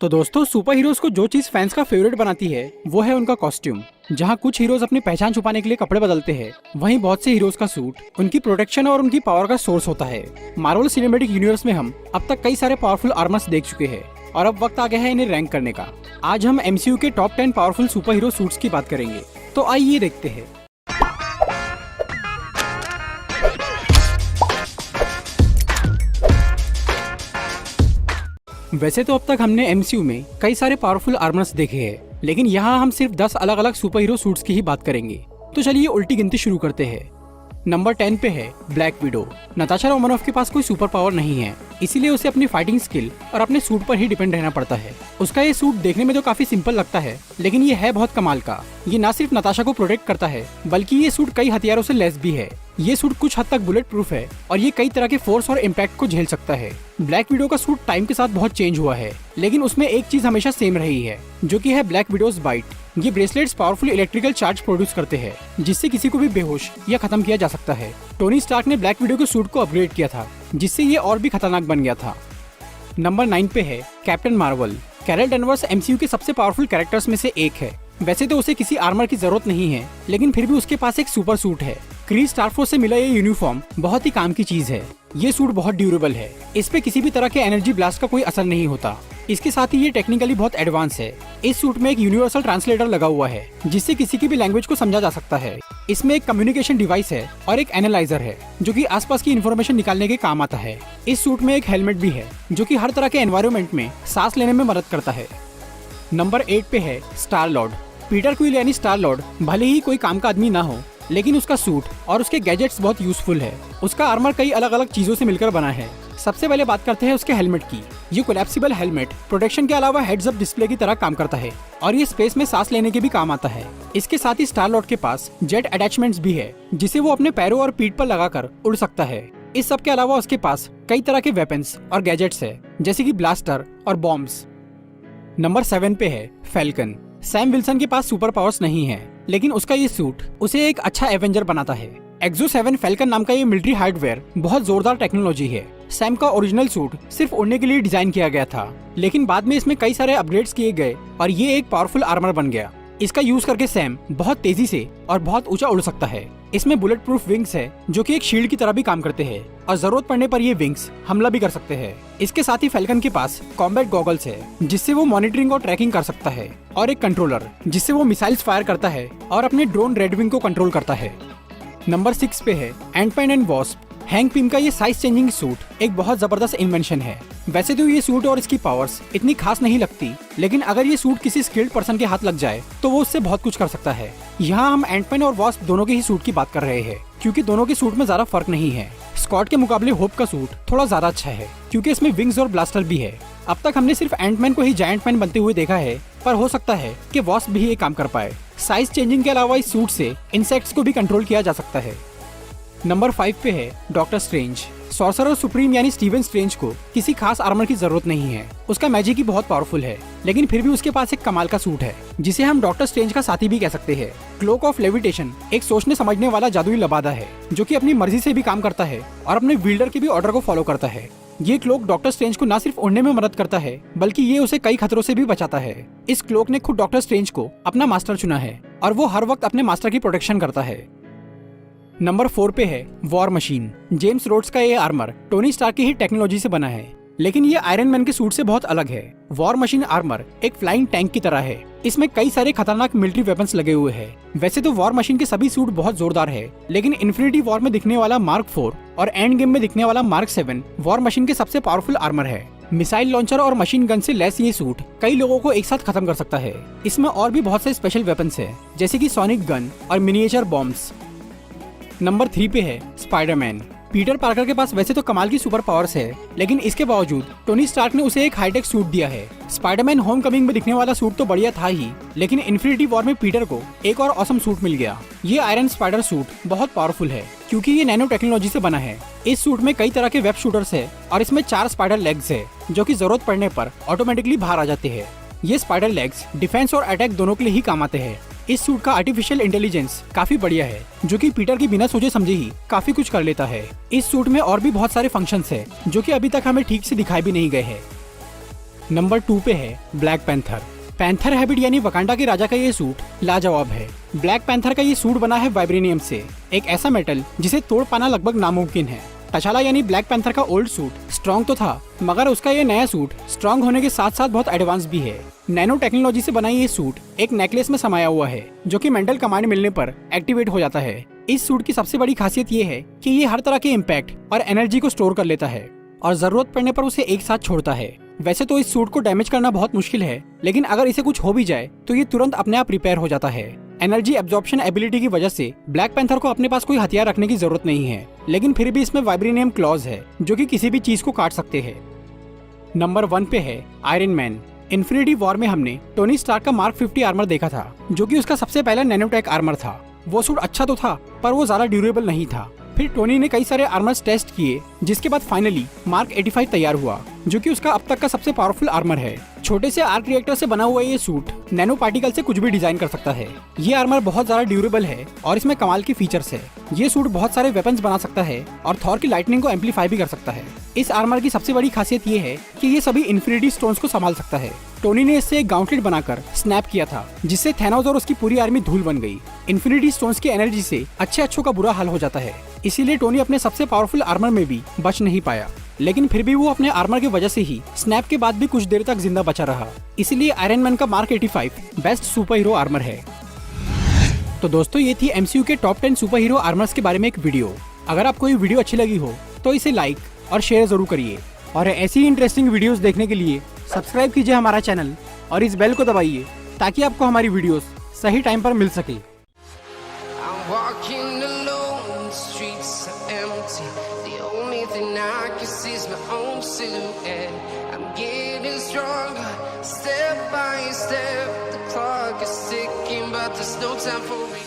तो दोस्तों, super heroes को जो चीज फैंस का फेवरेट बनाती है वो है उनका कॉस्ट्यूम। जहां कुछ हीरोज अपनी पहचान छुपाने के लिए कपड़े बदलते हैं, वहीं बहुत से हीरोज का सूट उनकी प्रोटेक्शन और उनकी पावर का सोर्स होता है। मार्वल सिनेमैटिक यूनिवर्स में हम अब तक कई सारे पावरफुल आर्मर्स देख चुके हैं और अब वक्त आ गया है इन्हें रैंक करने का। आज हम MCU के top 10 powerful super hero suits की बात करेंगे, तो आइए देखते हैं। वैसे तो अब तक हमने MCU में कई सारे पावरफुल आर्मर्स देखे हैं, लेकिन यहाँ हम सिर्फ 10 अलग अलग सुपर हीरो सूट्स की ही बात करेंगे। तो चलिए उल्टी गिनती शुरू करते हैं। नंबर 10 पे है ब्लैक विडो। नताशा रोमानोफ के पास कोई सुपर पावर नहीं है, इसीलिए उसे अपनी फाइटिंग स्किल और अपने सूट पर ही डिपेंड रहना पड़ता है। उसका ये सूट देखने में तो काफी सिंपल लगता है, लेकिन ये है बहुत कमाल का। ये न सिर्फ नताशा को प्रोटेक्ट करता है, बल्कि ये सूट कई हथियारों से लैस भी है। ये सूट कुछ हद तक बुलेट प्रूफ है और ये कई तरह के फोर्स और इम्पैक्ट को झेल सकता है। ब्लैक विडो का सूट टाइम के साथ बहुत चेंज हुआ है, लेकिन उसमें एक चीज हमेशा सेम रही है, जो कि है ब्लैक विडोज बाइट। ये bracelets powerful electrical charge produce करते हैं, जिससे किसी को भी बेहोश या खत्म किया जा सकता है। टोनी स्टार्क ने ब्लैक विडो के सूट को अपग्रेड किया था, जिससे ये और भी खतरनाक बन गया था। नंबर 9 पे है Captain Marvel. Carol Danvers MCU के सबसे पावरफुल कैरेक्टर्स में से एक है। वैसे तो उसे किसी आर्मर की जरूरत नहीं है, लेकिन फिर भी उसके पास एक सुपर सूट है। क्री स्टारफोर्स से मिला ये यूनिफॉर्म बहुत ही काम की चीज है। ये सूट बहुत ड्यूरेबल है, इस पे किसी भी तरह के एनर्जी ब्लास्ट का कोई असर नहीं होता। इसके साथ ही ये टेक्निकली बहुत एडवांस है। इस सूट में एक यूनिवर्सल ट्रांसलेटर लगा हुआ है, जिससे किसी की भी लैंग्वेज को समझा जा सकता है। इसमें एक कम्युनिकेशन डिवाइस है और एक एनालाइजर है, जो कि आसपास की इंफॉर्मेशन निकालने के काम आता है। इस सूट में एक हेलमेट भी है, जो कि हर तरह के एनवायरनमेंट में सांस लेने में मदद करता है। नंबर 8 पे है स्टार लॉर्ड। पीटर क्विल यानी स्टार लॉर्ड भले ही कोई काम का आदमी ना हो, लेकिन उसका सूट और उसके गैजेट्स बहुत यूजफुल है। उसका आर्मर कई अलग अलग चीजों से मिलकर बना है। सबसे पहले बात करते हैं उसके हेलमेट की। ये कोलैप्सिबल हेलमेट प्रोटेक्शन के अलावा हेड्स अप डिस्प्ले की तरह काम करता है और ये स्पेस में सांस लेने के भी काम आता है। इसके साथ ही स्टार लॉर्ड के पास जेट अटैचमेंट्स भी है, जिसे वो अपने पैरों और पीठ पर लगाकर उड़ सकता है। इस सब के अलावा उसके पास कई तरह के वेपन्स और गैजेट्स है, जैसे कि ब्लास्टर और बॉम्ब्स। नंबर 7 पे है फैल्कन। सैम विल्सन के पास सुपर पावर्स नहीं है, लेकिन उसका ये सूट उसे एक अच्छा एवेंजर बनाता है। एक्सो 7 फैल्कन नाम का ये मिलिट्री हार्डवेयर बहुत जोरदार टेक्नोलॉजी है। सैम का ओरिजिनल सूट सिर्फ उड़ने के लिए डिजाइन किया गया था, लेकिन बाद में इसमें कई सारे अपग्रेड्स किए गए और ये एक पावरफुल आर्मर बन गया। इसका यूज करके सैम बहुत तेजी से और बहुत ऊंचा उड़ सकता है। इसमें बुलेट प्रूफ विंग्स है, जो कि एक शील्ड की तरह भी काम करते हैं और जरूरत पड़ने पर ये विंग्स हमला भी कर सकते हैं। इसके साथ ही फैल्कन के पास कॉम्बैट गॉगल्स है, जिससे वो मॉनिटरिंग और ट्रैकिंग कर सकता है, और एक कंट्रोलर जिससे वो मिसाइल्स फायर करता है और अपने ड्रोन रेडविंग को कंट्रोल करता है। नंबर 6 पे है Ant Man and Wasp. Hank Pym का ये साइज चेंजिंग सूट एक बहुत जबरदस्त इन्वेंशन है। वैसे तो ये सूट और इसकी पावर्स इतनी खास नहीं लगती, लेकिन अगर ये सूट किसी स्किल्ड पर्सन के हाथ लग जाए तो वो उससे बहुत कुछ कर सकता है। यहाँ हम एंटमैन और वॉस्प दोनों के ही सूट की बात कर रहे हैं, क्योंकि दोनों के सूट में ज्यादा फर्क नहीं है। स्कॉट के मुकाबले होप का सूट थोड़ा ज्यादा अच्छा है, क्योंकि इसमें विंग्स और ब्लास्टर भी है। अब तक हमने सिर्फ एंटमैन को ही जायंट मैन बनते हुए देखा है, पर हो सकता है कि वॉस्प भी ये काम कर पाए। साइज चेंजिंग के अलावा इस सूट से इंसेक्ट्स को भी कंट्रोल किया जा सकता है। नंबर 5 पे है डॉक्टर स्ट्रेंज। सॉर्सरर सुप्रीम यानी स्टीवन स्ट्रेंज को किसी खास आर्मर की जरूरत नहीं है। उसका मैजिक ही बहुत पावरफुल है, लेकिन फिर भी उसके पास एक कमाल का सूट है, जिसे हम डॉक्टर स्ट्रेंज का साथी भी कह सकते हैं। क्लोक ऑफ लेविटेशन एक सोचने समझने वाला जादुई लबादा है, जो कि अपनी मर्जी से भी काम करता है और अपने विल्डर के भी ऑर्डर को फॉलो करता है। ये क्लोक डॉक्टर स्ट्रेंज को न सिर्फ उड़ने में मदद करता है, बल्कि ये उसे कई खतरों से भी बचाता है। इस क्लोक ने खुद डॉक्टर स्ट्रेंज को अपना मास्टर चुना है और वो हर वक्त अपने मास्टर की प्रोटेक्शन करता है। नंबर 4 पे है वॉर मशीन। जेम्स रोड्स का ये आर्मर टोनी स्टार्क की ही टेक्नोलॉजी से बना है, लेकिन ये आयरन मैन के सूट से बहुत अलग है। वॉर मशीन आर्मर एक फ्लाइंग टैंक की तरह है। इसमें कई सारे खतरनाक मिलिट्री वेपन्स लगे हुए हैं। वैसे तो वॉर मशीन के सभी सूट बहुत जोरदार है, लेकिन इन्फिनिटी वॉर में दिखने वाला मार्क 4 और एंड गेम में दिखने वाला मार्क 7 वॉर मशीन के सबसे पावरफुल आर्मर है। मिसाइल लॉन्चर और मशीन गन से लैस ये सूट कई लोगों को एक साथ खत्म कर सकता है। इसमें और भी बहुत से स्पेशल वेपन्स है, जैसे की सोनिक गन और मिनिएचर बॉम्ब्स। नंबर 3 पे है स्पाइडरमैन। पीटर पार्कर के पास वैसे तो कमाल की सुपर पावर्स है, लेकिन इसके बावजूद टोनी स्टार्क ने उसे एक हाईटेक सूट दिया है। स्पाइडरमैन होमकमिंग में दिखने वाला सूट तो बढ़िया था ही, लेकिन इन्फिनिटी वॉर में पीटर को एक और ऑसम सूट मिल गया। ये आयरन स्पाइडर सूट बहुत पावरफुल है, क्योंकि ये नैनो टेक्नोलॉजी से बना है। इस सूट में कई तरह के वेब शूटर्स है और इसमें 4 स्पाइडर लेग्स है, जो कि जरूरत पड़ने पर ऑटोमेटिकली बाहर आ जाते हैं। ये स्पाइडर लेग्स डिफेंस और अटैक दोनों के लिए ही काम आते हैं। इस सूट का आर्टिफिशियल इंटेलिजेंस काफी बढ़िया है, जो कि पीटर की बिना सोचे समझे ही काफी कुछ कर लेता है। इस सूट में और भी बहुत सारे फंक्शंस है, जो कि अभी तक हमें ठीक से दिखाई भी नहीं गए हैं। नंबर 2 पे है ब्लैक पैंथर। पैंथर हैबिट यानी वकांडा के राजा का ये सूट लाजवाब है। ब्लैक पैंथर का ये सूट बना है वाइब्रेनियम से, एक ऐसा मेटल जिसे तोड़ पाना लगभग नामुमकिन है। तचाला यानी ब्लैक पैंथर का ओल्ड सूट स्ट्रॉन्ग तो था, मगर उसका ये नया सूट स्ट्रॉन्ग होने के साथ साथ बहुत एडवांस भी है। नैनो टेक्नोलॉजी से बना ये सूट एक नेकलेस में समाया हुआ है, जो कि मेंटल कमांड मिलने पर एक्टिवेट हो जाता है। इस सूट की सबसे बड़ी खासियत ये है कि ये हर तरह के इम्पैक्ट और एनर्जी को स्टोर कर लेता है और जरूरत पड़ने पर उसे एक साथ छोड़ता है। वैसे तो इस सूट को डैमेज करना बहुत मुश्किल है, लेकिन अगर इसे कुछ हो भी जाए तो ये तुरंत अपने आप रिपेयर हो जाता है। एनर्जी एब्जॉर्प्शन एबिलिटी की वजह से ब्लैक पैंथर को अपने पास कोई हथियार रखने की जरूरत नहीं है, लेकिन फिर भी इसमें वाइब्रेनियम क्लॉज है जो कि किसी भी चीज को काट सकते हैं। नंबर 1 पे है आयरन मैन। इन्फिनिटी वॉर में हमने टोनी स्टार्क का मार्क 50 आर्मर देखा था, जो कि उसका सबसे पहला नैनोटेक आर्मर था। वो सूट अच्छा तो था, पर वो ज्यादा ड्यूरेबल नहीं था। फिर टोनी ने कई सारे आर्मर्स टेस्ट किए, जिसके बाद फाइनली मार्क 85 तैयार हुआ, जो कि उसका अब तक का सबसे पावरफुल आर्मर है। छोटे से आर्क रिएक्टर से बना हुआ ये सूट नैनो पार्टिकल से कुछ भी डिजाइन कर सकता है। ये आर्मर बहुत ज्यादा ड्यूरेबल है और इसमें कमाल की फीचर्स है। ये सूट बहुत सारे वेपन्स बना सकता है और थॉर की लाइटनिंग को एम्पलीफाई भी कर सकता है। इस आर्मर की सबसे बड़ी खासियत ये है कि ये सभी इन्फिनिटी स्टोन्स को संभाल सकता है। टोनी ने इससे एक गाउंटलेट बनाकर स्नैप किया था, जिससे थैनोस और उसकी पूरी आर्मी धूल बन गई। इन्फिनिटी स्टोन्स की एनर्जी से अच्छों का बुरा हाल हो जाता है, इसीलिए टोनी अपने सबसे पावरफुल आर्मर में भी बच नहीं पाया। लेकिन फिर भी वो अपने आर्मर की वजह से ही स्नैप के बाद भी कुछ देर तक जिंदा बचा रहा। इसीलिए आयरन मैन का mark 85 best super hero armour है। तो दोस्तों, ये थी MCU के टॉप 10 सुपर हीरो आर्मर्स के बारे में एक वीडियो। अगर आपको ये वीडियो अच्छी लगी हो तो इसे लाइक और शेयर जरूर करिए, और ऐसी इंटरेस्टिंग वीडियोस देखने के लिए सब्सक्राइब कीजिए हमारा चैनल और इस बेल को दबाइए, ताकि आपको हमारी वीडियोस सही टाइम पर मिल सके। Walking alone, the streets are empty. The only thing I can see is my own silhouette. I'm getting stronger, step by step. The clock is ticking, but there's no time for me.